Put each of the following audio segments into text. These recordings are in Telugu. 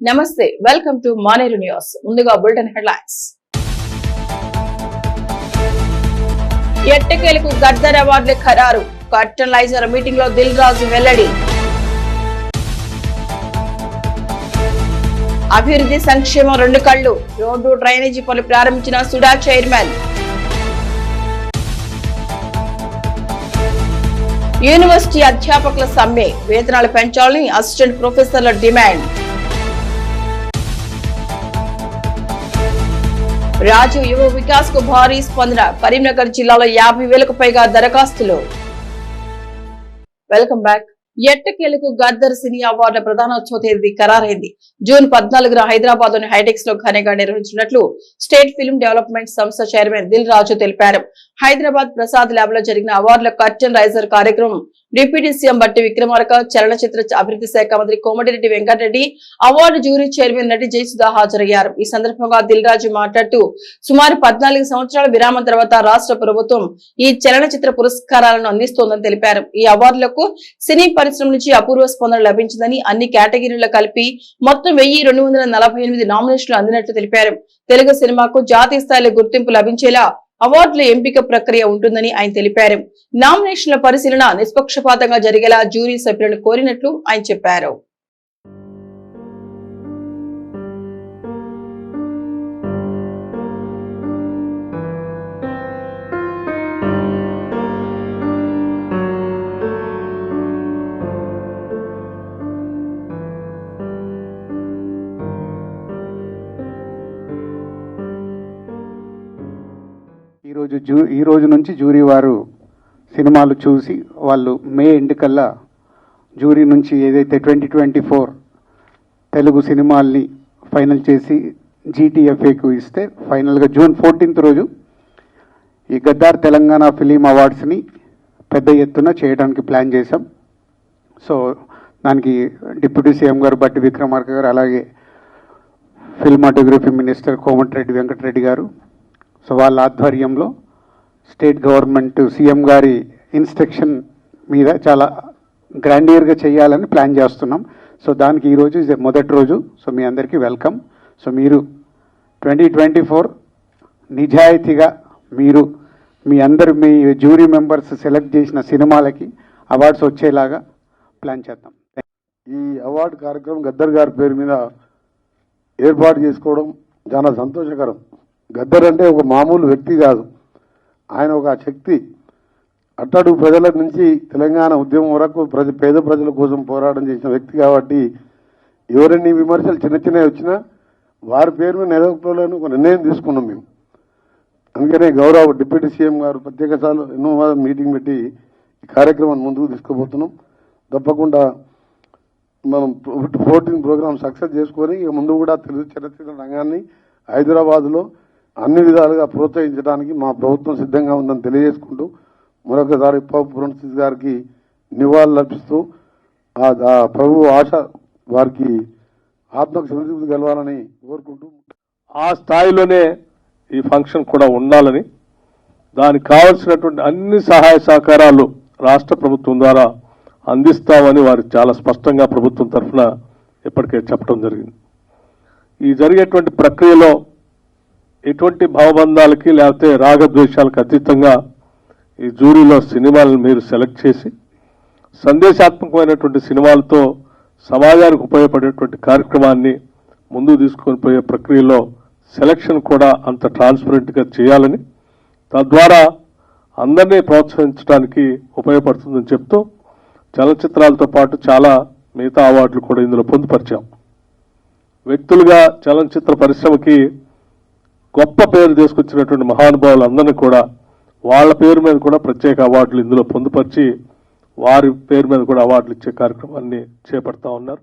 నమస్తే, వెల్కమ్ టు మానేరు న్యూస్. ముందుగా బులెటిన్ హెడ్లైన్స్. ఎట్టకేలకు గద్దర్ అవార్డుల ఖరారు. కర్టన్ లైజర్ మీటింగ్ లో దిల్ రాజు వెల్లడి. అభివృద్ధి సంక్షేమం రెండు కళ్లు. రోడ్డు డ్రైనేజీ పనులు ప్రారంభించిన సుడా చైర్మన్. యూనివర్సిటీ అధ్యాపకుల సమ్మె. వేతనాలు పెంచాలని అసిస్టెంట్ ప్రొఫెసర్ల డిమాండ్. రాజీవ్ యువ వికాస్ కు భారీ స్పందన. కరీంనగర్ జిల్లాలో 50,000కు పైగా దరఖాస్తులు. Welcome back. ఎట్టకేలకు గద్దర్ సినీ అవార్డుల ప్రధానోత్సవ తేదీ ఖరారైంది. జూన్ 14న హైదరాబాద్ లోని హైటెక్స్ లో ఘనంగా నిర్వహించినట్లు స్టేట్ ఫిల్మ్ డెవలప్మెంట్ సంస్థ చైర్మన్ దిల్ రాజు తెలిపారు. హైదరాబాద్ ప్రసాద్ ల్యాబ్ లో జరిగిన అవార్డుల కర్టన్ రైజర్ కార్యక్రమం డిప్యూటీ సీఎం బట్టి విక్రమార్క, చలనచిత్ర అభివృద్ధి శాఖ మంత్రి Komatireddy Venkatreddy, award jury chairman నటి జయసుధ హాజరయ్యారు. ఈ సందర్భంగా దిల్ రాజు మాట్లాడుతూ సుమారు 14 సంవత్సరాల విరామం తర్వాత రాష్ట్ర ప్రభుత్వం ఈ చలనచిత్ర పురస్కారాలను అందిస్తోందని తెలిపారు. ఈ అవార్డులకు సినీ పరిశ్రమ నుంచి అపూర్వ స్పందన లభించిందని, అన్ని కేటగిరీల్లో కలిపి మొత్తం 1248 నామినేషన్లు అందినట్లు తెలిపారు. తెలుగు సినిమాకు జాతీయ స్థాయిలో గుర్తింపు లభించేలా అవార్డుల ఎంపిక ప్రక్రియ ఉంటుందని ఆయన తెలిపారు. నామినేషన్ల పరిశీలన నిష్పక్షపాతంగా జరిగేలా జ్యూరీ సభ్యులను కోరినట్లు ఆయన చెప్పారు. ఈ రోజు నుంచి జ్యూరీ వారు సినిమాలు చూసి వాళ్ళు మే ఎండ్ కల్లా జ్యూరీ నుంచి ఏదైతే 2024 తెలుగు సినిమాల్ని ఫైనల్ చేసి GTFAకు ఇస్తే ఫైనల్గా జూన్ 14th రోజు ఈ గద్దార్ తెలంగాణ ఫిలిం అవార్డ్స్ని పెద్ద ఎత్తున చేయడానికి ప్లాన్ చేశాం. సో దానికి డిప్యూటీ సీఎం గారు బట్టి విక్రమార్క గారు, అలాగే ఫిల్మాటోగ్రఫీ మినిస్టర్ కోమటిరెడ్డి వెంకటరెడ్డి గారు, సో వాళ్ళ ఆధ్వర్యంలో స్టేట్ గవర్నమెంట్ సీఎం గారి ఇన్స్ట్రక్షన్ మీద చాలా గ్రాండియర్గా చేయాలని ప్లాన్ చేస్తున్నాం. సో దానికి ఈరోజు మొదటి రోజు. సో మీ అందరికీ వెల్కమ్. సో మీరు 2024 నిజాయితీగా మీరు మీ జ్యూరీ మెంబర్స్ సెలెక్ట్ చేసిన సినిమాలకి అవార్డ్స్ వచ్చేలాగా ప్లాన్ చేద్దాం. ఈ అవార్డు కార్యక్రమం గద్దర్ గారి పేరు మీద ఏర్పాటు చేసుకోవడం చాలా సంతోషకరం. గద్దర్ అంటే ఒక మామూలు వ్యక్తి కాదు, ఆయన ఒక శక్తి. అట్టడు ప్రజల నుంచి తెలంగాణ ఉద్యమం వరకు పేద ప్రజల కోసం పోరాటం చేసిన వ్యక్తి కాబట్టి ఎవరైనా విమర్శలు చిన్న చిన్నవి వచ్చినా వారి పేరు మీద నిలబెట్టుకోవాలని ఒక నిర్ణయం తీసుకున్నాం మేము. అందుకనే గౌరవ డిప్యూటీ సీఎం గారు ప్రత్యేక సార్లు ఎన్నో మీటింగ్ పెట్టి ఈ కార్యక్రమాన్ని ముందుకు తీసుకుపోతున్నాం. తప్పకుండా మనం 14 ప్రోగ్రామ్ సక్సెస్ చేసుకొని ఇక ముందు కూడా తెలుగు చలనచిత్ర రంగాన్ని హైదరాబాద్లో అన్ని విధాలుగా ప్రోత్సహించడానికి మా ప్రభుత్వం సిద్ధంగా ఉందని తెలియజేసుకుంటూ మరొకసారి పురంశీస్ గారికి నివాళులు అర్పిస్తూ ఆ ప్రభు ఆశ వారికి ఆత్మకు సంతృప్తి కలవాలని కోరుకుంటూ ఆ స్థాయిలోనే ఈ ఫంక్షన్ కూడా ఉండాలని, దానికి కావలసినటువంటి అన్ని సహాయ సహకారాలు రాష్ట్ర ప్రభుత్వం ద్వారా అందిస్తామని వారు చాలా స్పష్టంగా ప్రభుత్వం తరఫున ఇప్పటికే చెప్పడం జరిగింది. ఈ జరిగేటువంటి ప్రక్రియలో ఎటువంటి భావబంధాలకి లేకపోతే రాగద్వేషాలకు అతీతంగా ఈ జ్యూరీలో సినిమాలను మీరు సెలెక్ట్ చేసి సందేశాత్మకమైనటువంటి సినిమాలతో సమాజానికి ఉపయోగపడేటువంటి కార్యక్రమాన్ని ముందుకు తీసుకొని పోయే ప్రక్రియలో సెలక్షన్ కూడా అంత ట్రాన్స్పరెంట్గా చేయాలని, తద్వారా అందరినీ ప్రోత్సహించడానికి ఉపయోగపడుతుందని చెప్తూ చలనచిత్రాలతో పాటు చాలా మిగతా అవార్డులు కూడా ఇందులో పొందుపరిచాం. వ్యక్తులుగా చలనచిత్ర పరిశ్రమకి గొప్ప పేరు తీసుకొచ్చినటువంటి మహానుభావులందరినీ కూడా వాళ్ళ పేరు మీద కూడా ప్రత్యేక అవార్డులు ఇందులో పొందుపరిచి వారి పేరు మీద కూడా అవార్డులు ఇచ్చే కార్యక్రమాన్ని చేపడతా ఉన్నారు.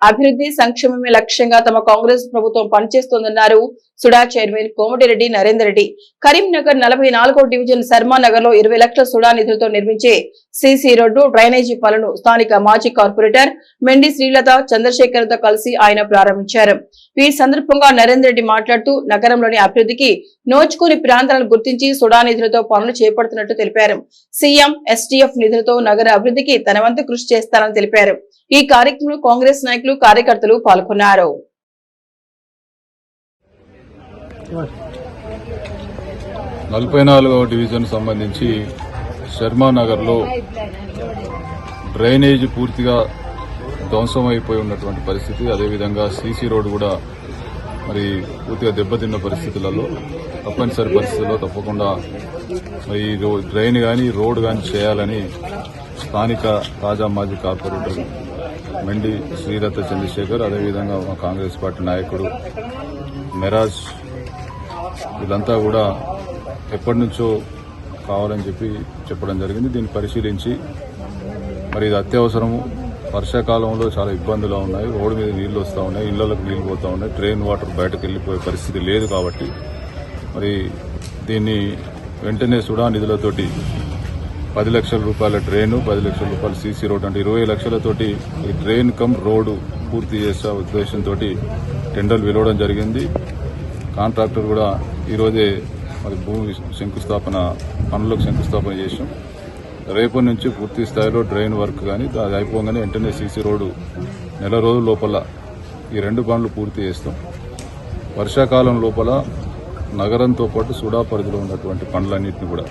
అభివృద్ధి సంక్షేమమే లక్ష్యంగా తమ కాంగ్రెస్ ప్రభుత్వం పనిచేస్తోందన్నారు సుడా చైర్మన్ కోమటిరెడ్డి నరేందర్ రెడ్డి. కరీంనగర్ 44వ డివిజన్ శర్మానగర్ లో 20 లక్షల సుడా నిధులతో నిర్మించే సీసీ రోడ్డు, డ్రైనేజీ పనులను స్థానిక మాజీ కార్పొరేటర్ మెండి శ్రీలత చంద్రశేఖర్తో కలిసి ఆయన ప్రారంభించారు. ఈ సందర్భంగా నరేందర్ రెడ్డి మాట్లాడుతూ నగరంలోని అభివృద్ధికి నోచుకుని ప్రాంతాలను గుర్తించి సుడా నిధులతో పనులు చేపడుతున్నట్టు తెలిపారు. సీఎం ఎస్టీఎఫ్ నిధులతో నగర అభివృద్ధికి తన వంతు కృషి చేస్తారని తెలిపారు. ఈ కార్యక్రమంలో కాంగ్రెస్ నాయకులు, కార్యకర్తలు పాల్గొన్నారు. 44వ డివిజన్ సంబంధించి శర్మానగర్లో డ్రైనేజ్ పూర్తిగా ధ్వంసమైపోయి ఉన్నటువంటి పరిస్థితి, అదేవిధంగా సీసీ రోడ్డు కూడా మరి పూర్తిగా దెబ్బతిన్న పరిస్థితులలో తప్పనిసరి పరిస్థితుల్లో తప్పకుండా ఈ డ్రైన్ కానీ రోడ్ కానీ చేయాలని స్థానిక తాజా మాజీ కార్పొరేటర్ మెండి శ్రీలత చంద్రశేఖర్, అదేవిధంగా మా కాంగ్రెస్ పార్టీ నాయకుడు మెరాజ్ వీళ్ళంతా కూడా ఎప్పటి నుంచో కావాలని చెప్పడం జరిగింది. దీన్ని పరిశీలించి మరి ఇది అత్యవసరము, వర్షాకాలంలో చాలా ఇబ్బందులు ఉన్నాయి, రోడ్డు మీద నీళ్లు వస్తూ ఉన్నాయి, ఇళ్లలోకి నీళ్లు పోతూ ఉన్నాయి, డ్రైన్ వాటర్ బయటకు వెళ్ళిపోయే పరిస్థితి లేదు. కాబట్టి మరి దీన్ని వెంటనే సుడా నిధులతోటి 10 లక్షల రూపాయల డ్రైను, 10 లక్షల రూపాయల సీసీ రోడ్ అంటే 20 లక్షలతోటి ఈ డ్రైన్ కమ్ రోడ్డు పూర్తి చేసే ఉద్దేశంతో టెండర్లు వెలవడం జరిగింది. కాంట్రాక్టర్ కూడా ఈరోజే మరి భూమి పనులకు శంకుస్థాపన చేసాం. రేపటి నుంచి పూర్తి స్థాయిలో డ్రైన్ వర్క్ కానీ అది అయిపోగానే వెంటనే సీసీ రోడ్డు నెల రోజుల లోపల ఈ 2 పనులు పూర్తి చేస్తాం. వర్షాకాలం లోపల నగరంతో పాటు సుడా పరిధిలో ఉన్నటువంటి పనులన్నింటినీ కూడా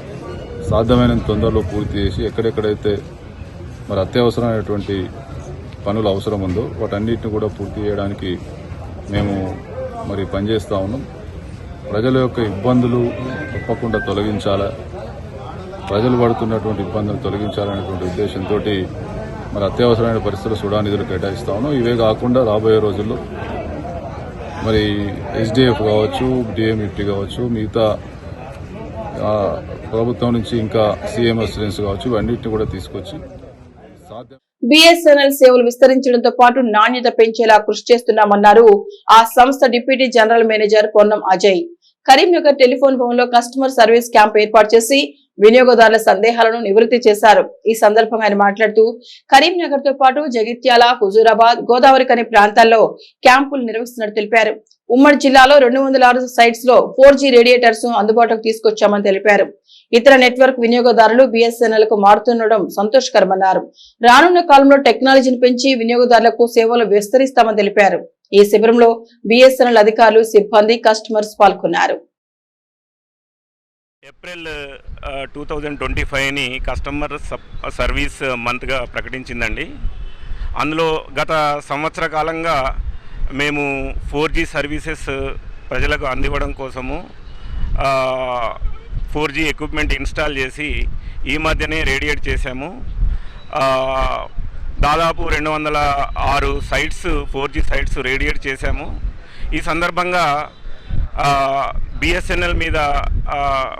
సాధ్యమైనంత తొందరలో పూర్తి చేసి ఎక్కడెక్కడైతే మరి అత్యవసరమైనటువంటి పనులు అవసరం ఉందో వాటన్నిటిని కూడా పూర్తి చేయడానికి మేము మరి పనిచేస్తూ ఉన్నాం. ప్రజల యొక్క ఇబ్బందులు తప్పకుండా తొలగించాలా, ప్రజలు పడుతున్నటువంటి ఇబ్బందులు తొలగించాలనేటువంటి ఉద్దేశంతో మరి అత్యవసరమైన పరిస్థితులు సుడా నిధులు కేటాయిస్తా ఉన్నాం. ఇవే కాకుండా రాబోయే రోజుల్లో మరి ఎస్డిఎఫ్ కావచ్చు, డిఎంఈటీ కావచ్చు, మిగతా ప్రభుత్వం నుంచి ఇంకా సీఎం అసిస్టెన్స్ కావచ్చు, ఇవన్నిటిని కూడా తీసుకొచ్చి బిఎస్ఎన్ఎల్ సేవలు విస్తరించడంతో పాటు నాణ్యత పెంచేలా కృషి చేస్తున్నామన్నారు ఆ సంస్థ deputy general manager Ponnam Ajay. Karimnagar telephone భవన్లో కస్టమర్ సర్వీస్ క్యాంప్ ఏర్పాటు చేసి వినియోగదారుల సందేహాలను నివృత్తి చేశారు. ఈ సందర్భంగా ఆయన మాట్లాడుతూ కరీంనగర్ తో పాటు జగిత్యాల, హుజూరాబాద్, గోదావరిఖని ప్రాంతాల్లో క్యాంపులు నిర్వహిస్తున్నట్టు తెలిపారు. ఉమ్మడి జిల్లాలో 206 సైట్స్ లో 4G రేడియేటర్స్ అందుబాటులోకి తీసుకొచ్చామని తెలిపారు. ఇతర నెట్వర్క్ వినియోగదారులు బిఎస్ఎన్ఎల్ కు మారుతుండడం సంతోషకరమన్నారు. రానున్న కాలంలో టెక్నాలజీని పెంచి వినియోగదారులకు సేవలు విస్తరిస్తామని తెలిపారు. ఈ శిబిరంలో బిఎస్ఎన్ఎల్ అధికారులు, సిబ్బంది, కస్టమర్స్ పాల్గొన్నారు. ఏప్రిల్ 2025ని కస్టమర్ సర్వీస్ మంత్గా ప్రకటించిందండి. అందులో గత సంవత్సర కాలంగా మేము 4G సర్వీసెస్ ప్రజలకు అందివ్వడం కోసము 4G ఎక్విప్మెంట్ ఇన్స్టాల్ చేసి ఈ మధ్యనే రేడియేట్ చేశాము. దాదాపు 206 సైట్స్ 4G సైట్స్ రేడియేట్ చేశాము. ఈ సందర్భంగా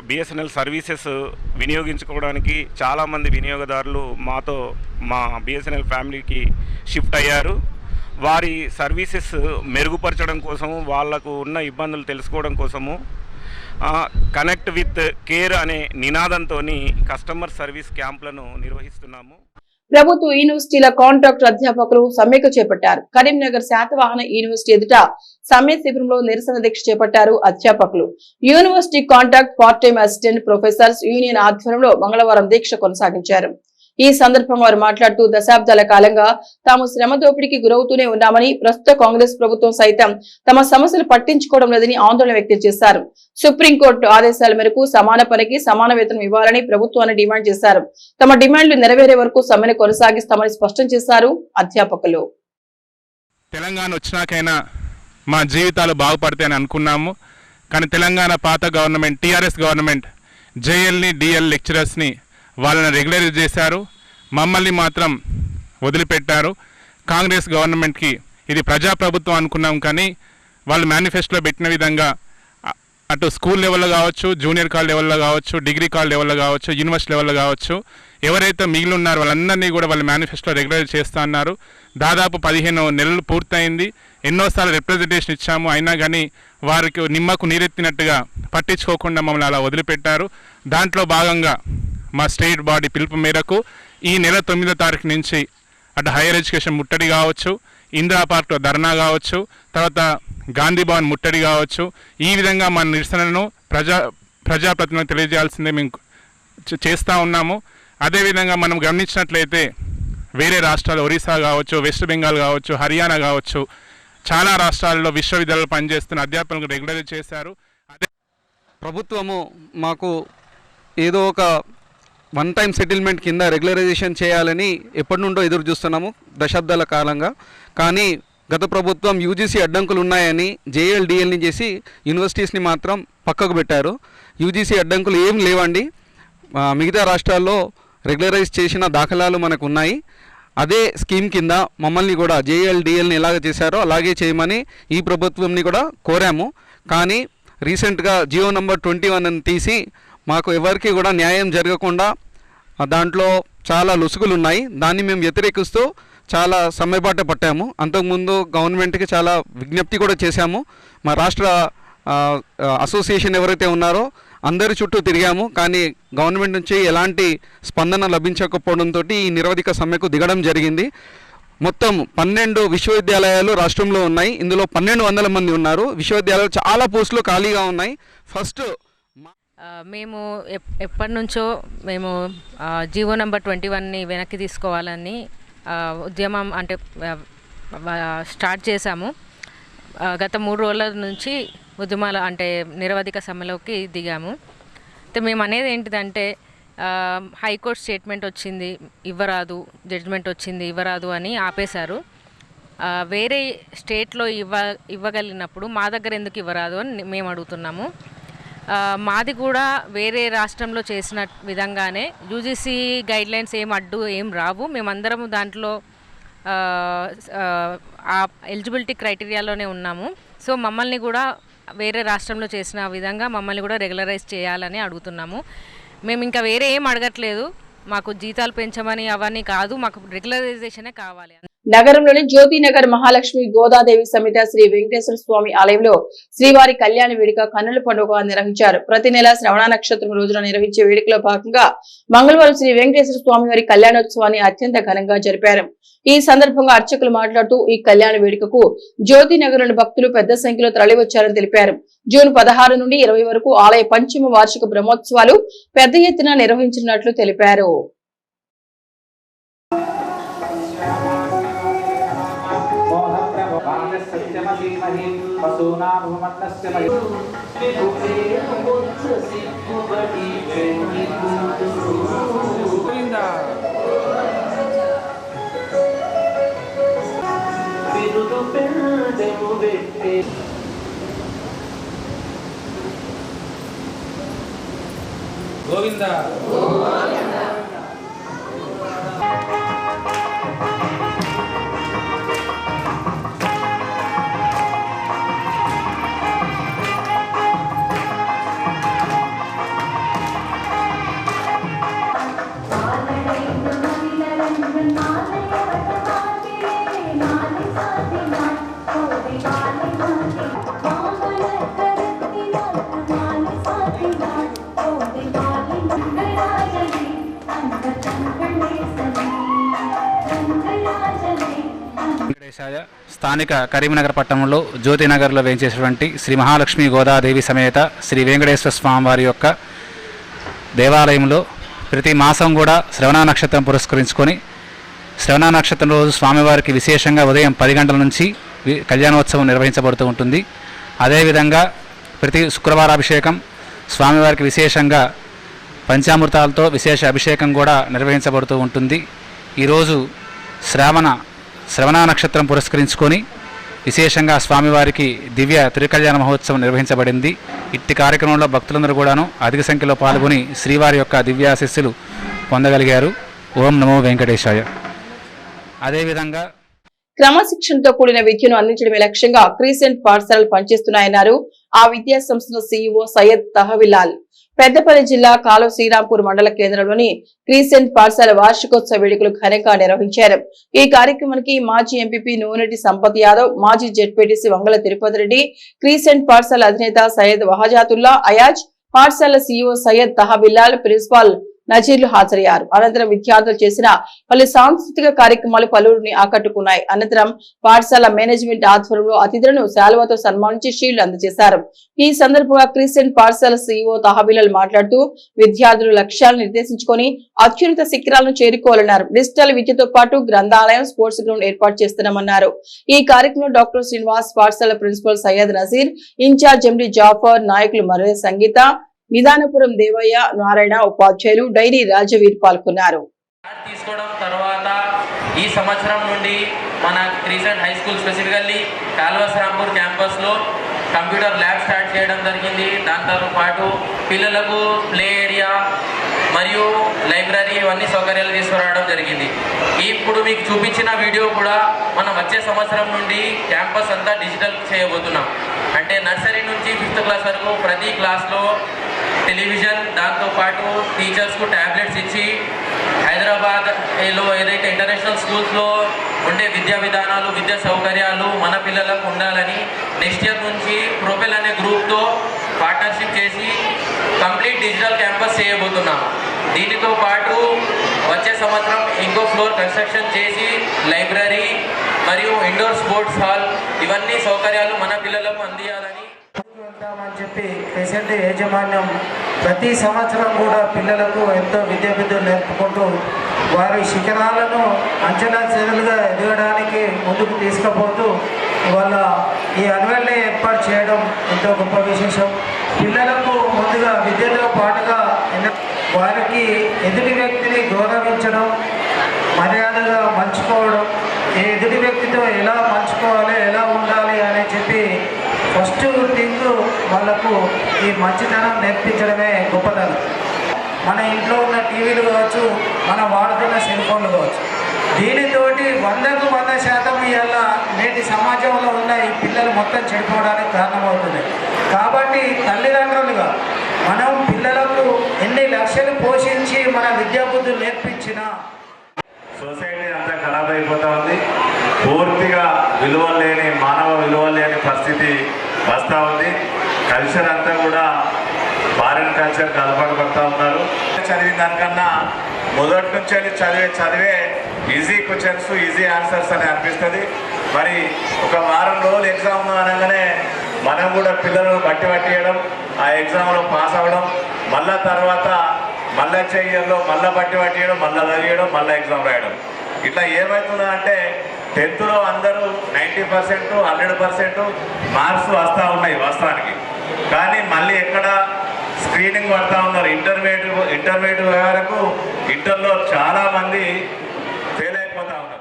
బిఎస్ఎన్ఎల్ సర్వీసెస్ వినియోగించుకోవడానికి చాలామంది వినియోగదారులు మా బిఎస్ఎన్ఎల్ ఫ్యామిలీకి షిఫ్ట్ అయ్యారు. వారి సర్వీసెస్ మెరుగుపరచడం కోసము, వాళ్లకు ఉన్న ఇబ్బందులు తెలుసుకోవడం కోసము కనెక్ట్ విత్ కేర్ అనే నినాదంతో కస్టమర్ సర్వీస్ క్యాంపులను నిర్వహిస్తున్నాము. ప్రభుత్వ యూనివర్సిటీల కాంట్రాక్టు అధ్యాపకులు సమ్మెకు చేపట్టారు. కరీంనగర్ శాతవాహన యూనివర్సిటీ ఎదుట సమ్మె శిబిరంలో నిరసన దీక్ష చేపట్టారు అధ్యాపకులు. University contract part time assistant professors union ఆధ్వర్యంలో మంగళవారం దీక్ష కొనసాగించారు. ఈ సందర్భంగా వారు మాట్లాడుతూ దశాబ్దాల కాలంగా తాము శ్రమ దోపిడీకి గురవుతూనే ఉన్నామని, ప్రస్తుత కాంగ్రెస్ ప్రభుత్వం సైతం తమ సమస్యలు పట్టించుకోవడం లేదని ఆందోళన వ్యక్తం చేశారు. సుప్రీంకోర్టు ఆదేశాల మేరకు సమాన పనికి సమాన వేతనం ఇవ్వాలని ప్రభుత్వాన్ని డిమాండ్ చేశారు. తమ డిమాండ్లు నెరవేరే వరకు సమ్మెను కొనసాగిస్తామని స్పష్టం చేశారు అధ్యాపకులు. తెలంగాణ వచ్చినాకైనా మా జీవితాలు బాగుపడతాయని అనుకున్నాము. కానీ తెలంగాణ పాత గవర్నమెంట్, టీఆర్ఎస్ గవర్నమెంట్ జేఎల్ని, డిఎల్ లెక్చరర్స్ని వాళ్ళని రెగ్యులరైజ్ చేశారు. మమ్మల్ని మాత్రం వదిలిపెట్టారు. కాంగ్రెస్ గవర్నమెంట్కి ఇది ప్రజాప్రభుత్వం అనుకున్నాం, కానీ వాళ్ళు మేనిఫెస్టోలో పెట్టిన విధంగా అటు స్కూల్ లెవెల్లో కావచ్చు, జూనియర్ కాలేజ్ లెవెల్లో కావచ్చు, డిగ్రీ కాలేజ్ లెవెల్లో కావచ్చు, యూనివర్సిటీ లెవెల్లో కావచ్చు, ఎవరైతే మిగిలి ఉన్నారో వాళ్ళందరినీ కూడా వాళ్ళు మేనిఫెస్టోలో రెగ్యులరైజ్ చేస్తూ అన్నారు. దాదాపు 15 నెలలు పూర్తయింది. ఎన్నోసార్లు రిప్రజెంటేషన్ ఇచ్చాము. అయినా కానీ వారికి నిమ్మకు నీరెత్తినట్టుగా పట్టించుకోకుండా మమ్మల్ని అలా వదిలిపెట్టారు. దాంట్లో భాగంగా మా స్టేట్ బాడీ పిలుపు మేరకు ఈ నెల 9వ తారీఖు నుంచి అటు హైయర్ ఎడ్యుకేషన్ ముట్టడి కావచ్చు, ఇందిరా పార్క్లో ధర్నా కావచ్చు, తర్వాత గాంధీ భవన్ ముట్టడి కావచ్చు, ఈ విధంగా మన నిరసనలను ప్రజాప్రతినిధులకు తెలియజేయాల్సిందే మేము చేస్తూ ఉన్నాము. అదేవిధంగా మనం గమనించినట్లయితే వేరే రాష్ట్రాలు ఒరిస్సా కావచ్చు, వెస్ట్ బెంగాల్ కావచ్చు, హర్యానా కావచ్చు, చాలా రాష్ట్రాల్లో విశ్వవిద్యాలయాలు పనిచేస్తున్న అధ్యాపకులకు రెగ్యులర్ చేశారు. ప్రభుత్వము మాకు ఏదో ఒక వన్ టైం సెటిల్మెంట్ కింద రెగ్యులరైజేషన్ చేయాలని ఎప్పటి నుండో ఎదురు చూస్తున్నాము దశాబ్దాల కాలంగా. కానీ గత ప్రభుత్వం యూజీసీ అడ్డంకులు ఉన్నాయని జేఎల్ డిఎల్ని చేసి యూనివర్సిటీస్ని మాత్రం పక్కకు పెట్టారు. యూజీసీ అడ్డంకులు ఏం లేవండి. మిగతా రాష్ట్రాల్లో రెగ్యులరైజ్ చేసిన దాఖలాలు మనకు ఉన్నాయి. అదే స్కీమ్ కింద మమ్మల్ని కూడా జేఎల్ డిఎల్ని ఎలాగ చేశారో అలాగే చేయమని ఈ ప్రభుత్వంని కూడా కోరాము. కానీ రీసెంట్గా జియో నంబర్ 21 అని తీసి మాకు ఎవరికి కూడా న్యాయం జరగకుండా దాంట్లో చాలా లొసుగులు ఉన్నాయి. దాన్ని మేము వ్యతిరేకిస్తూ చాలా సమ్మెబాట పట్టాము. అంతకుముందు గవర్నమెంట్కి చాలా విజ్ఞప్తి కూడా చేశాము. మా రాష్ట్ర అసోసియేషన్ ఎవరైతే ఉన్నారో అందరి చుట్టూ తిరిగాము. కానీ గవర్నమెంట్ నుంచి ఎలాంటి స్పందన లభించకపోవడంతో ఈ నిరవధిక సమ్మెకు దిగడం జరిగింది. మొత్తం 12 విశ్వవిద్యాలయాలు రాష్ట్రంలో ఉన్నాయి. ఇందులో 1200 మంది ఉన్నారు. విశ్వవిద్యాలయాలు చాలా పోస్టులు ఖాళీగా ఉన్నాయి. ఫస్ట్ మేము ఎప్పటి నుంచో మేము జియో నంబర్ 21ని వెనక్కి తీసుకోవాలని ఉద్యమం అంటే స్టార్ట్ చేశాము. గత 3 రోజుల నుంచి ఉద్యమాల అంటే నిరవధిక సమ్మెలోకి దిగాము. అయితే మేము అనేది ఏంటిదంటే హైకోర్టు స్టేట్మెంట్ వచ్చింది ఇవ్వరాదు, జడ్జిమెంట్ వచ్చింది ఇవ్వరాదు అని ఆపేశారు. వేరే స్టేట్లో ఇవ్వగలిగినప్పుడు మా దగ్గర ఎందుకు ఇవ్వరాదు అని మేము అడుగుతున్నాము. మాది కూడా వేరే రాష్ట్రంలో చేసిన విధంగానే యూజీసీ గైడ్లైన్స్ ఏం రావు. మేమందరము దాంట్లో ఎలిజిబిలిటీ క్రైటీరియాలోనే ఉన్నాము. సో మమ్మల్ని కూడా వేరే రాష్ట్రంలో చేసిన విధంగా మమ్మల్ని కూడా రెగ్యులరైజ్ చేయాలని అడుగుతున్నాము. మేము ఇంకా వేరే ఏం అడగట్లేదు. మాకు జీతాలు పెంచమని అవన్నీ కాదు, మాకు రెగ్యులరైజేషనే కావాలి. నగరంలోని జ్యోతినగర్ మహాలక్ష్మి గోదాదేవి సమేత శ్రీ వెంకటేశ్వర స్వామి ఆలయంలో శ్రీవారి కళ్యాణ వేడుక కన్నుల పండుగ నిర్వహించారు. ప్రతి నెల శ్రవణ నక్షత్రం రోజున నిర్వహించే వేడుకలో భాగంగా మంగళవారం శ్రీ వెంకటేశ్వర స్వామి వారి కళ్యాణోత్సవాన్ని అత్యంత ఘనంగా జరిపారు. ఈ సందర్భంగా అర్చకులు మాట్లాడుతూ ఈ కళ్యాణ వేడుకకు జ్యోతినగర్లోని భక్తులు పెద్ద సంఖ్యలో తరలివచ్చారని తెలిపారు. జూన్ 16 నుండి 20 వరకు ఆలయ పంచమ వార్షిక బ్రహ్మోత్సవాలు పెద్ద ఎత్తున నిర్వహించినట్లు తెలిపారు. గోవింద స్థానిక కరీంనగర్ పట్టణంలో జ్యోతినగర్లో వేయించేసినటువంటి శ్రీ మహాలక్ష్మి గోదాదేవి సమేత శ్రీ వెంకటేశ్వర స్వామి వారి యొక్క దేవాలయంలో ప్రతి మాసం కూడా శ్రవణ నక్షత్రం పురస్కరించుకొని శ్రవణ నక్షత్రం రోజు స్వామివారికి విశేషంగా ఉదయం 10 గంటల నుంచి కళ్యాణోత్సవం నిర్వహించబడుతూ ఉంటుంది. అదేవిధంగా ప్రతి శుక్రవారాభిషేకం స్వామివారికి విశేషంగా పంచామృతాలతో విశేష అభిషేకం కూడా నిర్వహించబడుతూ ఉంటుంది. ఈరోజు శ్రవణ నక్షత్రం పురస్కరించుకొని విశేషంగా స్వామివారికి దివ్య తిరుకళ్యాణ మహోత్సవం నిర్వహించబడింది. ఇట్టి కార్యక్రమంలో భక్తులందరూ కూడాను అధిక సంఖ్యలో పాల్గొని శ్రీవారి యొక్క దివ్యాశిస్సులు పొందగలిగారు. ఓం నమో వెంకటేశాయ. అదేవిధంగా క్రమశిక్షణతో కూడిన విద్యను అందించడమే లక్ష్యంగా క్రీసెంట్ పాఠశాలలు పనిచేస్తున్నాయన్నారు ఆ విద్యా సంస్థల సీఈఓ సయ్యద్ తహవిలాల్. పెద్దపల్లి జిల్లా కాలువ శ్రీరాంపూర్ మండల కేంద్రంలోని క్రీసెంట్ పాఠశాల వార్షికోత్సవ వేడుకలు ఘనంగా నిర్వహించారు. ఈ కార్యక్రమానికి మాజీ ఎంపీపీ నూనెటి సంపత్ యాదవ్, మాజీ జెడ్పీటీసీ వంగల తిరుపతి రెడ్డి, క్రీసెంట్ పాఠశాల అధినేత సయ్యద్ వహజాతుల్లా అయాజ్, పాఠశాల సీఈఓ సయ్యద్ తహవిలాల్, ప్రిన్సిపాల్ నజీర్లు హాజరయ్యారు. అనంతరం విద్యార్థులు చేసిన పలు సాంస్కృతిక కార్యక్రమాలు పలువురిని ఆకట్టుకున్నాయి. అనంతరం పాఠశాల మేనేజ్మెంట్ ఆధ్వర్యంలో అతిథులను శాలువాతో సన్మానించి షీల్డ్ అందజేశారు. ఈ సందర్భంగా క్రిస్టియన్ పాఠశాల సీఈఓ తహబీలాల్ మాట్లాడుతూ విద్యార్థులు లక్ష్యాలను నిర్దేశించుకొని అత్యున్నత శిఖరాలను చేరుకోవాలన్నారు. డిజిటల్ విద్యతో పాటు గ్రంథాలయం, స్పోర్ట్స్ గ్రౌండ్ ఏర్పాటు చేస్తున్నామన్నారు. ఈ కార్యక్రమంలో డాక్టర్ శ్రీనివాస్, పాఠశాల ప్రిన్సిపల్ సయ్యద్ నజీర్, ఇన్ఛార్జ్ ఎండి జాఫర్, నాయకులు మర్రే సంగీత, నిదానపురం దేవయ్య, నారాయణ, ఉపాధ్యాయులు, డైరీ రాజవీర్ పాల్గొన్నారు. తీసుకోవడం తర్వాత ఈ సంవత్సరం నుండి మన క్రీసెంట్ హై స్కూల్ స్పెసిఫికల్లీ కాల్వశ్రాంపూర్ క్యాంపస్లో కంప్యూటర్ ల్యాబ్ స్టార్ట్ చేయడం జరిగింది. దాంతో పాటు పిల్లలకు ప్లే ఏరియా మరియు లైబ్రరీ ఇవన్నీ సౌకర్యాలు తీసుకురావడం జరిగింది. ఇప్పుడు మీకు చూపించిన వీడియో కూడా మనం వచ్చే సంవత్సరం నుండి క్యాంపస్ అంతా డిజిటల్ చేయబోతున్నాం. అంటే నర్సరీ నుంచి 5th క్లాస్ వరకు ప్రతి క్లాస్లో టెలివిజన్, దాంతోపాటు టీచర్స్కు ట్యాబ్లెట్స్ ఇచ్చి హైదరాబాద్లో ఏదైతే ఇంటర్నేషనల్ స్కూల్స్లో ఉండే విద్యా విధానాలు, విద్యా సౌకర్యాలు మన పిల్లలకు ఉండాలని నెక్స్ట్ ఇయర్ నుంచి ప్రొపెల్ అనే గ్రూప్తో పార్ట్నర్షిప్ చేసి కంప్లీట్ డిజిటల్ క్యాంపస్ చేయబోతున్నాం. దీనితో పాటు వచ్చే సంవత్సరం ఇంకో ఫ్లోర్ కన్స్ట్రక్షన్ చేసి లైబ్రరీ మరియు ఇండోర్ స్పోర్ట్స్ హాల్ ఇవన్నీ సౌకర్యాలు మన పిల్లలకు అందియాలని వెళ్తామని చెప్పి క్రిసెంట్ యాజమాన్యం ప్రతి సంవత్సరం కూడా పిల్లలకు ఎంతో విద్యను నేర్పుకుంటూ వారి శిఖరాలను అంచనా చెదలుగా ఎదగడానికి ముందుకు తీసుకుపోతూ వాళ్ళ ఈ యాన్యువల్ డే ఏర్పాటు చేయడం ఎంతో గొప్ప విశేషం. పిల్లలకు ముందుగా విద్యతో పాటుగా వారికి ఎదుటి వ్యక్తిని గౌరవించడం, మర్యాదగా మలుచుకోవడం, ఎదుటి వ్యక్తితో ఎలా మలుచుకోవాలి, ఎలా ఉండాలి అని చెప్పి ఫస్ట్ థింగ్ వాళ్ళకు ఈ మంచితనం నేర్పించడమే గొప్పతనం. మన ఇంట్లో ఉన్న టీవీలు కావచ్చు, మనం వాడుతున్న సెల్ ఫోన్లు కావచ్చు, దీనితోటి 100% ఇవాళ నేటి సమాజంలో ఉన్న ఈ పిల్లలు మొత్తం చెడిపోవడానికి కారణమవుతుంది. కాబట్టి తల్లిదండ్రులుగా మనం పిల్లలకు ఎన్ని లక్షలు పోషించి మన విద్యాబుద్ధులు నేర్పించినా సొసైటీ అంతా ఖరాబ్ అయిపోతూ ఉంది. పూర్తిగా విలువలు లేని, మానవ విలువలు లేని పరిస్థితి వస్తూ ఉంది. కల్చర్ అంతా కూడా ఫారిన్ కల్చర్ కలపడబడతా ఉన్నారు. చదివిన దానికన్నా మొదటి నుంచి చదివే ఈజీ క్వశ్చన్స్, ఈజీ ఆన్సర్స్ అని అనిపిస్తుంది. మరి ఒక వారం రోజులు ఎగ్జామ్ అనగానే మనం కూడా పిల్లలను బట్టి పట్టియడం, ఆ ఎగ్జామ్లో పాస్ అవ్వడం, మళ్ళా తర్వాత మళ్ళీ వచ్చే ఇయర్లో మళ్ళీ బట్టి పట్టియడం, మళ్ళీ చదివేయడం, మళ్ళీ ఎగ్జామ్ రాయడం. ఇట్లా ఏమవుతుందంటే 10th అందరూ 90%, 100% మార్క్స్ వస్తూ ఉన్నాయి వాస్తవానికి. కానీ మళ్ళీ ఎక్కడ స్క్రీనింగ్ పడతా ఉన్నారు. ఇంటర్మీడియట్ వరకు ఇంటర్లో చాలామంది ఫెయిల్ అయిపోతూ ఉన్నారు.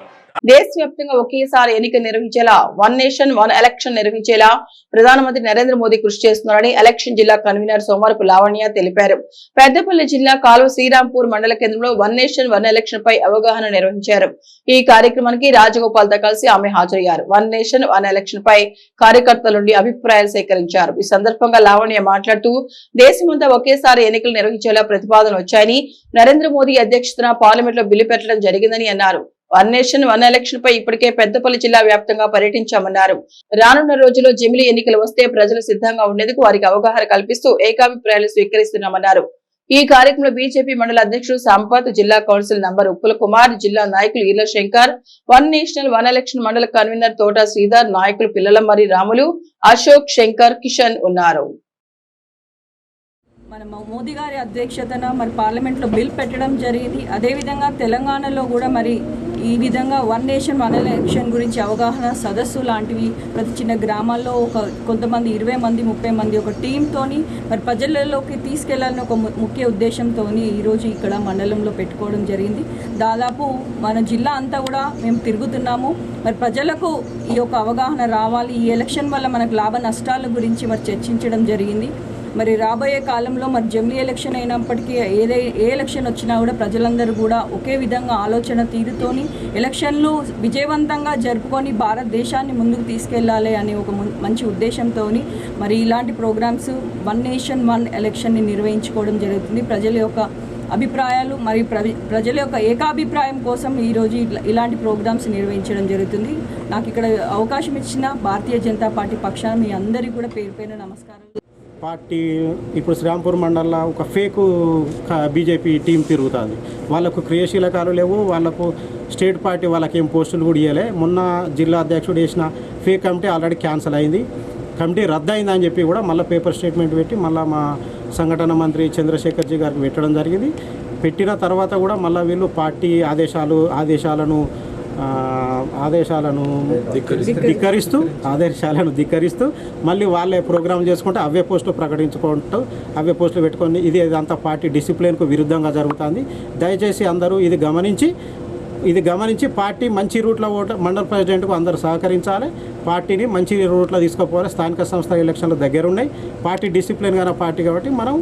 దేశవ్యాప్తంగా ఒకేసారి ఎన్నిక నిర్వహించేలా వన్ నేషన్ వన్ ఎలక్షన్ నిర్వహించేలా ప్రధానమంత్రి నరేంద్ర మోదీ కృషి చేస్తున్నారని ఎలక్షన్ జిల్లా కన్వీనర్ సోమరపు లావణ్య తెలిపారు. పెద్దపల్లి జిల్లా కాలువ శ్రీరాంపూర్ మండల కేంద్రంలో వన్ నేషన్ వన్ ఎలక్షన్ పై అవగాహన నిర్వహించారు. ఈ కార్యక్రమానికి రాజగోపాల్ తో కలిసి ఆమె హాజరయ్యారు. వన్ నేషన్ వన్ ఎలక్షన్ పై కార్యకర్తల నుండి అభిప్రాయాలు సేకరించారు. ఈ సందర్భంగా లావణ్య మాట్లాడుతూ దేశమంతా ఒకేసారి ఎన్నికలు నిర్వహించేలా ప్రతిపాదనలు వచ్చాయని, నరేంద్ర మోదీ అధ్యక్షతన పార్లమెంట్ లో బిల్లు పెట్టడం జరిగిందని అన్నారు. వన్ నేషన్ వన్ ఎలక్షన్ పై ఇప్పటికే పెద్దపల్లి జిల్లా వ్యాప్తంగా పర్యటించామన్నారు. రానున్న రోజుల్లో జమిలీ ఎన్నికలు వస్తే ప్రజలు సిద్ధంగా ఉండేందుకు వారికి అవగాహన కల్పిస్తూ ఏకాభిప్రాయాలు స్వీకరిస్తున్నామన్నారు. ఈ కార్యక్రమంలో బీజేపీ మండల అధ్యక్షుడు సంపత్, జిల్లా కౌన్సిల్ నంబర్ ఉప్పుల కుమార్, జిల్లా నాయకులు Eerla Shankar, one national one election మండల కన్వీనర్ తోట శ్రీధర్, నాయకులు పిల్లలమర్రి రాములు, అశోక్, శంకర్, కిషన్ ఉన్నారు. మన మోదీ గారి అధ్యక్షతన మరి పార్లమెంట్లో బిల్ పెట్టడం జరిగింది. అదేవిధంగా తెలంగాణలో కూడా మరి ఈ విధంగా వన్ నేషన్ వన్ ఎలక్షన్ గురించి అవగాహన సదస్సు లాంటివి ప్రతి చిన్న గ్రామాల్లో కొంతమంది 20 మంది 30 మంది ఒక టీంతోని మరి ప్రజలలోకి తీసుకెళ్లాలని ఒక ముఖ్య ఉద్దేశంతో ఈరోజు ఇక్కడ మండలంలో పెట్టుకోవడం జరిగింది. దాదాపు మన జిల్లా అంతా కూడా మేము తిరుగుతున్నాము. మరి ప్రజలకు ఈ యొక్క అవగాహన రావాలి. ఈ ఎలక్షన్ వల్ల మనకు లాభ నష్టాల గురించి మరి చర్చించడం జరిగింది. మరి రాబోయే కాలంలో మరి జమిలీ ఎలక్షన్ అయినప్పటికీ ఏ ఎలక్షన్ వచ్చినా కూడా ప్రజలందరూ కూడా ఒకే విధంగా ఆలోచన తీరుతోని ఎలక్షన్లు విజయవంతంగా జరుపుకొని భారతదేశాన్ని ముందుకు తీసుకెళ్లాలి అనే ఒక మంచి ఉద్దేశంతో మరి ఇలాంటి ప్రోగ్రామ్స్ వన్ నేషన్ వన్ ఎలక్షన్ని నిర్వహించుకోవడం జరుగుతుంది. ప్రజల యొక్క అభిప్రాయాలు మరియు ప్రజల యొక్క ఏకాభిప్రాయం కోసం ఈరోజు ఇలాంటి ప్రోగ్రామ్స్ నిర్వహించడం జరుగుతుంది. నాకు ఇక్కడ అవకాశం ఇచ్చిన భారతీయ జనతా పార్టీ పక్షాన మీ అందరికీ కూడా పేరు పేరున నమస్కారాలు. పార్టీ ఇప్పుడు శ్రీరాంపూర్ మండలంలో ఒక ఫేక్ బీజేపీ టీం తిరుగుతుంది. వాళ్ళకు క్రియాశీలకాలు లేవు, వాళ్ళకు స్టేట్ పార్టీ వాళ్ళకి ఏం పోస్టులు కూడా ఇవ్వలే. మొన్న జిల్లా అధ్యక్షుడు వేసిన ఫేక్ కమిటీ ఆల్రెడీ క్యాన్సిల్ అయింది. కమిటీ రద్దయిందని చెప్పి కూడా మళ్ళీ పేపర్ స్టేట్మెంట్ పెట్టి మళ్ళీ మా సంఘటన మంత్రి చంద్రశేఖర్జీ గారికి పెట్టడం జరిగింది. పెట్టిన తర్వాత కూడా మళ్ళీ వీళ్ళు పార్టీ ఆదేశాలను ధిక్కరిస్తూ మళ్ళీ వాళ్ళే ప్రోగ్రామ్ చేసుకుంటూ అవే పోస్టులు ప్రకటించుకుంటూ అవే పోస్టులు పెట్టుకొని ఇదంతా పార్టీ డిసిప్లిన్కు విరుద్ధంగా జరుగుతుంది. దయచేసి అందరూ ఇది గమనించి పార్టీ మంచి రూట్లో మండల ప్రెసిడెంట్కు అందరూ సహకరించాలి. పార్టీని మంచి రూట్లో తీసుకుపోవాలి. స్థానిక సంస్థల ఎలక్షన్లు దగ్గరున్నాయి. పార్టీ డిసిప్లిన్ గాన పార్టీ కాబట్టి మనం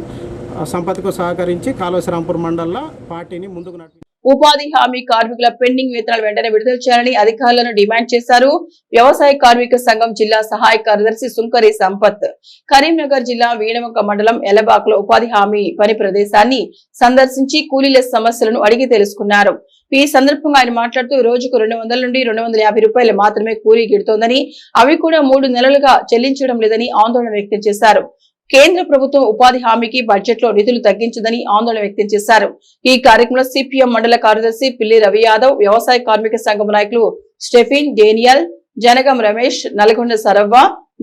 సంపత్కు సహకరించి కాళేశ్వరంపూర్ మండలంలో పార్టీని ముందుకు నడిపి ఉపాధి హామీ కార్మికుల పెండింగ్ వేతనాలు వెంటనే విడుదల చేయాలని అధికారులను డిమాండ్ చేశారు. వ్యవసాయ కార్మిక సంఘం జిల్లా సహాయ కార్యదర్శి సుంకరి సంపత్ కరీంనగర్ జిల్లా వీణవంక మండలం ఎలబాక్లో ఉపాధి హామీ పని ప్రదేశాన్ని సందర్శించి కూలీల సమస్యలను అడిగి తెలుసుకున్నారు. ఈ సందర్భంగా ఆయన మాట్లాడుతూ రోజుకు 200 నుండి 250 రూపాయలు మాత్రమే కూలీ గిడుతోందని, అవి కూడా 3 నెలలుగా చెల్లించడం లేదని ఆందోళన వ్యక్తం చేశారు. కేంద్ర ప్రభుత్వం ఉపాధి హామీకి బడ్జెట్ లో నిధులు తగ్గించదని ఆందోళన వ్యక్తం చేశారు. ఈ కార్యక్రమంలో సిపిఎం మండల కార్యదర్శి పిల్లి రవి యాదవ్, వ్యవసాయ కార్మిక సంఘం నాయకులు Stephen, Daniel, Janagam Ramesh, Nalgonda Saravva,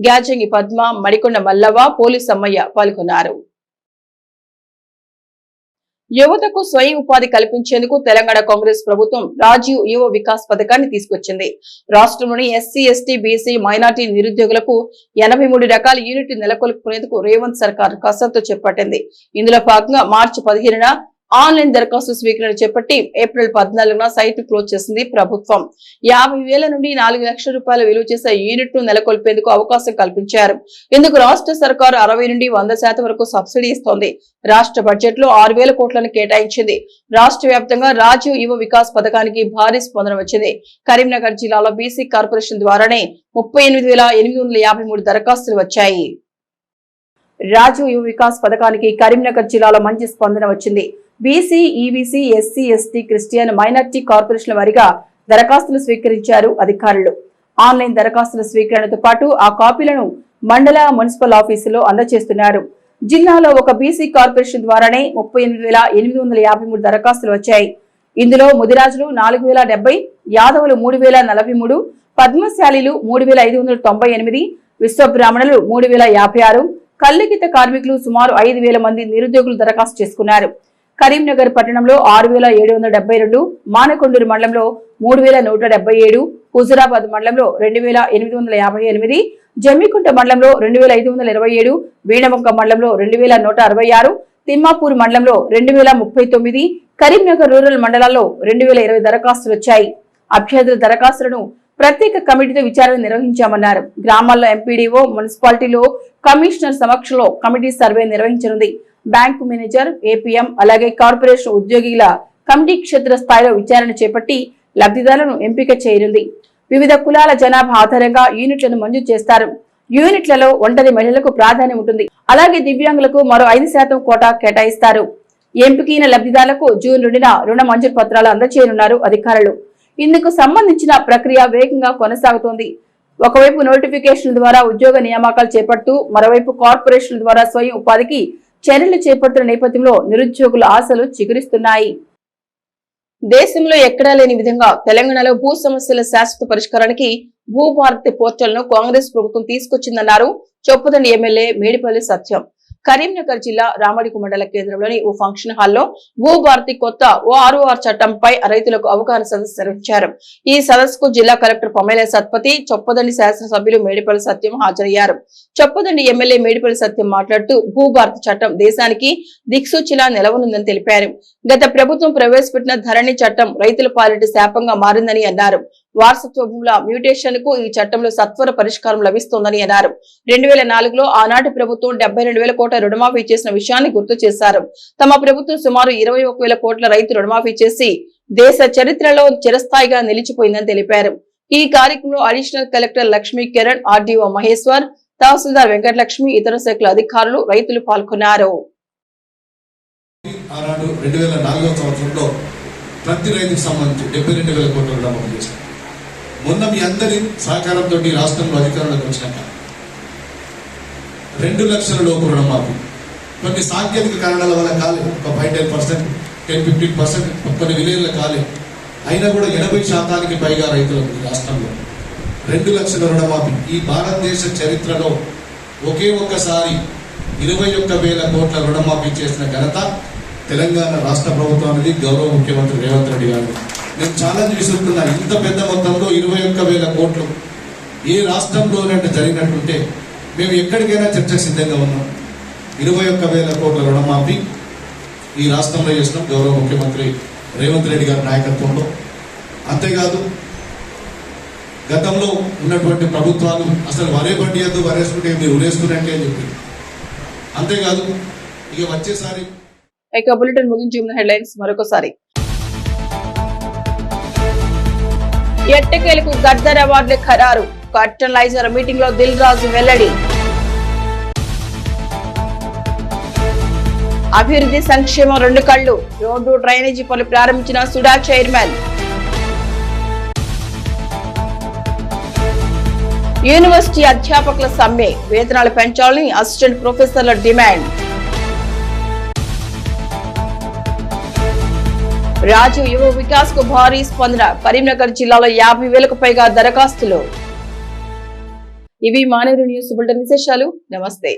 Gyajangi Padma, Madikonda Mallavva, police Ammayya పాల్గొన్నారు. యువతకు స్వయం ఉపాధి కల్పించేందుకు తెలంగాణ కాంగ్రెస్ ప్రభుత్వం రాజీవ్ యువ వికాస్ పథకాన్ని తీసుకొచ్చింది. రాష్ట్రంలోని ఎస్సీ, ఎస్టీ, బీసీ, మైనార్టీ నిరుద్యోగులకు 83 రకాల యూనిట్లు నెలకొల్పుకునేందుకు రేవంత్ సర్కార్ కసరత్తు చేపట్టింది. ఇందులో భాగంగా మార్చి 15న ఆన్లైన్ దరఖాస్తు స్వీకరణ చేపట్టి ఏప్రిల్ 14న సైట్ క్లోజ్ చేసింది ప్రభుత్వం. 50,000 నుండి 4 లక్షల రూపాయల విలువ చేసే యూనిట్ ను నెలకొల్పేందుకు అవకాశం కల్పించారు. ఇందుకు రాష్ట్ర సర్కారు 60 నుండి 100% వరకు సబ్సిడీ ఇస్తోంది. రాష్ట్ర బడ్జెట్ లో 6,000 కోట్లను కేటాయించింది. రాష్ట్ర వ్యాప్తంగా రాజీవ్ యువ వికాస్ పథకానికి భారీ స్పందన వచ్చింది. కరీంనగర్ జిల్లాలో బీసీ కార్పొరేషన్ ద్వారానే 38,853 దరఖాస్తులు వచ్చాయి. రాజీవ్ యువ వికాస్ పథకానికి కరీంనగర్ జిల్లాలో మంచి స్పందన వచ్చింది. BC, EBC, SC, ST, Christian, minority కార్పొరేషన్ల వారీగా దరఖాస్తులు స్వీకరించారు అధికారులు. ఆన్లైన్ దరఖాస్తుల స్వీకరణతో పాటు ఆ కాపీలను మండల, మున్సిపల్ ఆఫీసులో అందజేస్తున్నారు. జిల్లాలో ఒక బీసీ కార్పొరేషన్ ద్వారానే 38,853 దరఖాస్తులు వచ్చాయి. ఇందులో ముదిరాజులు 4,070, యాదవులు 3,043, పద్మశాలీలు 3,598, విశ్వబ్రాహ్మణులు 3,056, కల్లికిత కార్మికులు సుమారు 5,000 మంది నిరుద్యోగులు దరఖాస్తు చేసుకున్నారు. కరీంనగర్ పట్టణంలో 6,772, మానకొండూరు మండలంలో 3,177, హుజురాబాద్ మండలంలో 2,858, జమ్మికుంట మండలంలో 2,527, వీణవంక మండలంలో 2,166, తిమ్మాపూర్ మండలంలో 2,039, కరీంనగర్ రూరల్ మండలాల్లో 2,020 దరఖాస్తులు వచ్చాయి. అభ్యర్థుల దరఖాస్తులను ప్రత్యేక కమిటీతో విచారణ నిర్వహించామన్నారు. గ్రామాల్లో ఎంపీడీఓ, మున్సిపాలిటీలో కమిషనర్ సమక్షంలో కమిటీ సర్వే నిర్వహించనుంది. బ్యాంకు మేనేజర్, ఏపీఎం, అలాగే కార్పొరేషన్ ఉద్యోగుల కమిటీ క్షేత్ర స్థాయిలో విచారణ చేపట్టి లబ్ధిదారులను ఎంపిక చేయనుంది. వివిధ కులాల జనాభా ఆధారంగా యూనిట్లను మంజూరు చేస్తారు. యూనిట్లలో ఒంటరి మహిళలకు ప్రాధాన్యం ఉంటుంది. అలాగే దివ్యాంగులకు మరో 5% కోటా కేటాయిస్తారు. ఎంపికైన లబ్ధిదారులకు జూన్ 2న రుణ మంజూరు పత్రాలు అందజేయనున్నారు అధికారులు. ఇందుకు సంబంధించిన ప్రక్రియ వేగంగా కొనసాగుతోంది. ఒకవైపు నోటిఫికేషన్ల ద్వారా ఉద్యోగ నియామకాలు చేపడుతూ మరోవైపు కార్పొరేషన్ల ద్వారా స్వయం ఉపాధికి చర్యలు చేపడుతున్న నేపథ్యంలో నిరుద్యోగుల ఆశలు చిగురిస్తున్నాయి. దేశంలో ఎక్కడా లేని విధంగా తెలంగాణలో భూ సమస్యల శాశ్వత పరిష్కారానికి భూభారతి పోర్టల్ ను కాంగ్రెస్ ప్రభుత్వం తీసుకొచ్చిందన్నారు చొప్పదండి ఎమ్మెల్యే మేడిపల్లి సత్యం. కరీంనగర్ జిల్లా రామడికు మండల కేంద్రంలోని ఓ ఫంక్షన్ హాల్లో భూభారతి కొత్త OROR చట్టంపై రైతులకు అవగాహన సదస్సు నిర్వహించారు. ఈ సదస్సుకు జిల్లా కలెక్టర్ పమేల సత్పతి, చొప్పదండి శాసనసభ్యులు మేడిపల్లి సత్యం హాజరయ్యారు. చొప్పదండి ఎమ్మెల్యే మేడిపల్లి సత్యం మాట్లాడుతూ భూభారతి చట్టం దేశానికి దిక్సూచిలా నిలవనుందని తెలిపారు. గత ప్రభుత్వం ప్రవేశపెట్టిన ధరణి చట్టం రైతుల పాలిటి శాపంగా మారిందని అన్నారు. వారసత్వ భూముల మ్యూటేషన్ కు ఈ చట్టంలో సత్వర పరిష్కారం లభిస్తోందని అన్నారు. 2004లో ఆనాటి ప్రభుత్వం 72,000 కోట్ల రుణమాఫీ చేసిన విషయాన్ని గుర్తు చేశారు. తమ ప్రభుత్వం సుమారు 21,000 కోట్ల రైతు రుణమాఫీ చేసి దేశ చరిత్రలో చిరస్థాయిగా నిలిచిపోయిందని తెలిపారు. ఈ కార్యక్రమంలో additional collector Lakshmi Kiran, RDO Maheshwar, tahsildar Venkatalakshmi, ఇతర శాఖల అధికారులు, రైతులు పాల్గొన్నారు. ఆనాడు 2004వ సంవత్సరంలో ప్రతి రైతుకు సంబంధించి 72,000 కోట్ల రుణమాఫీ చేశారు. మొన్న మీ అందరి సహకారంతో రాష్ట్రంలో అధికారంలోకి వచ్చినాక 2 లక్షల లోపు రుణమాఫీ. కొన్ని సాంకేతిక కారణాల వల్ల కాలేదు, ఒక 5-10%, 10-15% కొన్ని విలేజ్ల కాలేదు. అయినా కూడా 80% పైగా రైతులకు ఈ రాష్ట్రంలో 2 లక్షల రుణమాఫీ. ఈ భారతదేశ చరిత్రలో ఒకే ఒక్కసారి 21,000 కోట్ల రుణమాఫీ చేసిన ఘనత తెలంగాణ రాష్ట్ర ప్రభుత్వానికి, గౌరవ ముఖ్యమంత్రి రేవంత్ రెడ్డి గారు. నేను ఛాలెంజ్ విసురుతున్నా, ఇంత పెద్ద మొత్తంలో 21,000 కోట్లు ఏ రాష్ట్రంలోనంటే జరిగినట్టుంటే మేము ఎక్కడికైనా చర్చకు సిద్ధంగా ఉన్నాం. 21,000 కోట్ల రుణమాఫీ ఈ రాష్ట్రంలో చేసినాం గౌరవ ముఖ్యమంత్రి రేవంత్ రెడ్డి గారి నాయకత్వంలో. అంతేకాదు గతంలో ఉన్నటువంటి ప్రభుత్వాలు అసలు వరే పండియద్దు, వరేసుకుంటే మీరు ఉరేసుకున్నట్టే అని చెప్పి. అంతేకాదు ఇక వచ్చేసారి బులెటిన్ ముగించే ముందు హెడ్లైన్స్ మరొకసారి. ఎట్టకేలకు గద్దర్ అవార్డుల ఖరారు. కర్టనలైజర్ మీటింగ్ లో దిల్ రాజు వెల్లడి. అభివృద్ధి సంక్షేమం 2 కళ్లు. రోడ్డు డ్రైనేజీ పనులు ప్రారంభించిన సుడా చైర్మన్. యూనివర్సిటీ అధ్యాపకుల సమ్మె. వేతనాలు పెంచాలని అసిస్టెంట్ ప్రొఫెసర్ల డిమాండ్. రాజీవ్ యువ వికాస్ కు భారీ స్పందన. కరీంనగర్ జిల్లాలో 50,000కు పైగా దరఖాస్తులు. ఇవి మానేరు న్యూస్ బులెటిన్ విశేషాలు. నమస్తే.